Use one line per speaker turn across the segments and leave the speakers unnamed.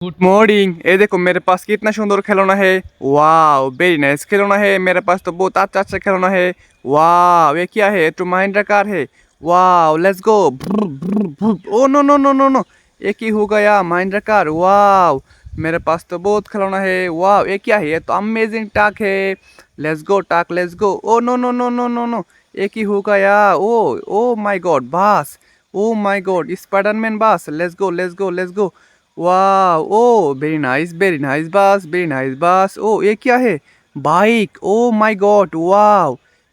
Good morning. ये देखो मेरे पास कितना सुंदर खिलौना है। वाह वेरी नाइस खिलौना है। मेरे पास तो बहुत अच्छा अच्छा खिलौना है। वाह ये क्या है? तो महिंद्रा कार है। वाह let's go. Oh no no no no no, ये की हो गया? महिंद्रा कार। वाह मेरे पास तो बहुत खिलौना है। वाह ये क्या है? ये तो अमेजिंग टाक है। Let's go truck let's go. Oh no no no no no no, ये की हो गया? Oh oh my god bus. Oh my god Spiderman bus. Let's go let's go let's go. वाह oh very nice bus very nice bus. Oh ये क्या है? Bike. Oh my god वाह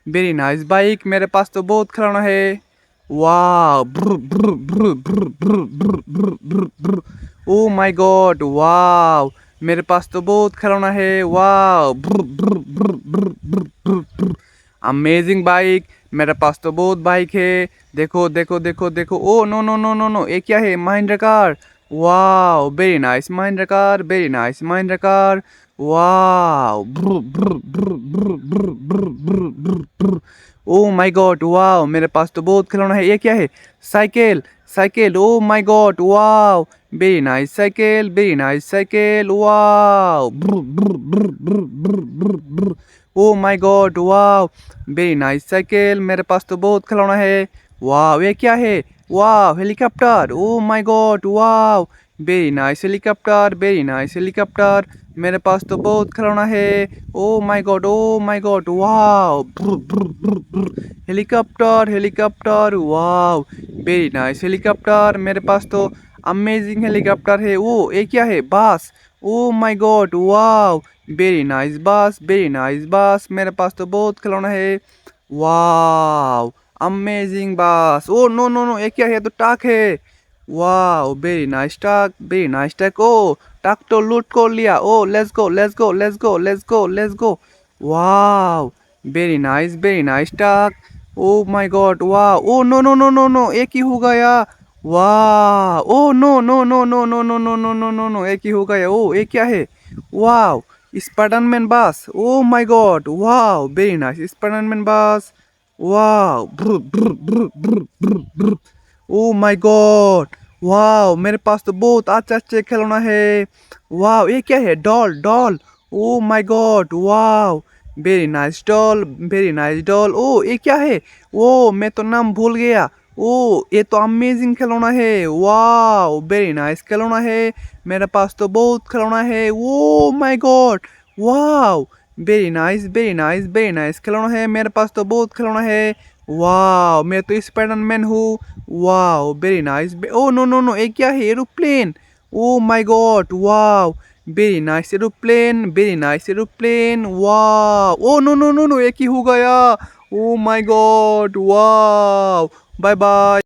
very nice bike. मेरे पास तो बहुत खिलौना है। वाह ओ माय गॉड वाह मेरे पास तो बहुत खिलौना है। वाह अमेजिंग बाइक। मेरे पास तो बहुत बाइक है। देखो देखो देखो देखो। Oh no no no no no, ये क्या है? महिंद्रा कार। वाह very nice Mahindra car very nice Mahindra car. वाह ओ माय गॉड वाह मेरे पास तो बहुत खिलौना है। ये क्या है? Cycle cycle. Oh my god वाह very nice cycle very nice cycle. वाह ओ माय गॉड वाह वेरी नाइस साइकिल। मेरे पास तो बहुत खिलौना है। वाह ये क्या है? वाह हेलीकॉप्टर। ओ माय गॉड वाह very nice helicopter very nice helicopter. मेरे पास तो बहुत खिलौना है। ओ माय गॉड वाह हेलीकॉप्टर हेलीकॉप्टर। वाह वेरी नाइस हेलीकॉप्टर। मेरे पास तो अमेजिंग हेलीकॉप्टर है। ओ ये क्या है? बस। ओ माय गॉड वाह very nice bus very nice बस। मेरे पास तो बहुत खिलौना है। वाह अमेजिंग बस। ओ नो नो नो, ये क्या है? तो ट्रक है। वाह very nice truck. Oh truck तो लूट कर लिया। Oh let's go let's go let's go let's go let's go. वाह very nice truck. Oh my god वाह। Oh no no no no no, ये की हो गया? वाह oh no no no no no no no no no no no, ये की हो गया? ओ ये क्या है? वाह स्पाइडरमैन बस। ओ माय गॉड वाह वेरी नाइस स्पाइडरमैन बस। वाह ओ माय गॉड वाह मेरे पास तो बहुत अच्छे अच्छे खिलौना है। वाह ये क्या है? Doll doll. O my god वाह वेरी नाइस डॉल। ओ ये क्या है? ओ मैं तो नाम भूल गया। ओ ये तो अमेजिंग खिलौना है। वाह वेरी नाइस खिलौना है। मेरे पास तो बहुत खिलौना है। ओ माय गॉड वाह वेरी नाइस खिलौना है। मेरे पास तो बहुत खिलौना है। वाह मैं तो स्पाइडरमैन हूँ। वाह very nice. Oh no no no, ये क्या है? एरोप्लेन। ओ माय गॉड वाह वेरी नाइस एरोप्लेन। वाह oh no no no no, ये की हो गया? ओ माय गॉड वाह बाय बाय।